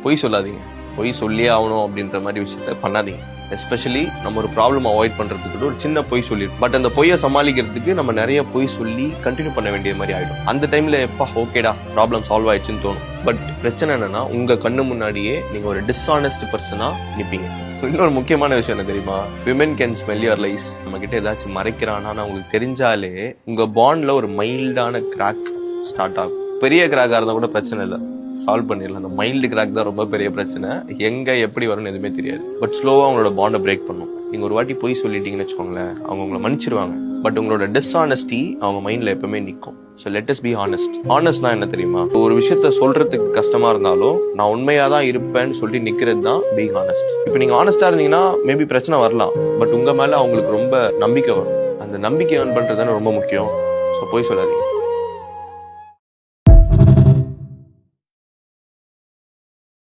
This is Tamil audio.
பொய் சொல்லாதீங்க. பொய் சொல்லியே ஆகணும் அப்படின்ற மாதிரி விஷயத்த பண்ணாதீங்க. எஸ்பெஷலி நம்ம ஒரு ப்ராப்ளம் அவாய்ட் பண்றதுக்கு ஒரு சின்ன பொய் சொல்லிடும். பட் அந்த பொய்யை சமாளிக்கிறதுக்கு நம்ம நிறைய பொய் சொல்லி கண்டினியூ பண்ண வேண்டிய மாதிரி ஆயிடும். அந்த டைம்ல எப்பா ஓகேடா ப்ராப்ளம் சால்வ் ஆயிடுச்சுன்னு தோணும். பட் பிரச்சனை என்னன்னா உங்க கண்ணு முன்னாடியே நீங்க ஒரு டிஸ்ஆனஸ்ட் பர்சனா நிப்பீங்க. இன்னொரு முக்கியமான விஷயம் என்ன தெரியுமா? Women can smell your lies. நம்ம கிட்ட ஏதாச்சும் மறைக்கிறானா உங்களுக்கு தெரிஞ்சாலே உங்க பாண்ட்ல ஒரு மைல்டான கிராக் ஸ்டார்ட் ஆகும். பெரிய கிராக்கா இருந்தா கூட பிரச்சனை இல்லை, சால்வ் பண்ணிடலாம். அந்த மைல்டு கிராக் தான் ரொம்ப பெரிய பிரச்சனை. எங்க எப்படி வரும்னு எதுவுமே தெரியாது. பட் ஸ்லோவா உங்களோட பாண்டை பிரேக் பண்ணும். நீங்க ஒரு வாட்டி போய் சொல்லிட்டீங்கன்னு வச்சுக்கோங்களேன், அவங்க உங்களை மன்னிச்சிருவாங்க. பட் உங்களோட டிஸ்ஆனஸ்டி அவங்க மைண்ட்ல எப்பவுமே நிற்கும். So let us be honest. ஹானஸ்ட்னா என்ன தெரியுமா? ஒரு விஷயத்த சொல்றதுக்கு கஷ்டமா இருந்தாலும் நான் உண்மையா தான் இருப்பேன்னு சொல்லிட்டு நிக்கிறது தான் பீங் ஹானஸ்ட். இப்போ நீங்க ஹானஸ்டா இருந்தீங்கன்னா மேபி பிரச்சனை வரலாம், பட் உங்க மேல அவங்களுக்கு ரொம்ப நம்பிக்கை வரும். அந்த நம்பிக்கை ஏர்ன் பண்றது ரொம்ப முக்கியம். ஸோ போய் சொல்லாதீங்க.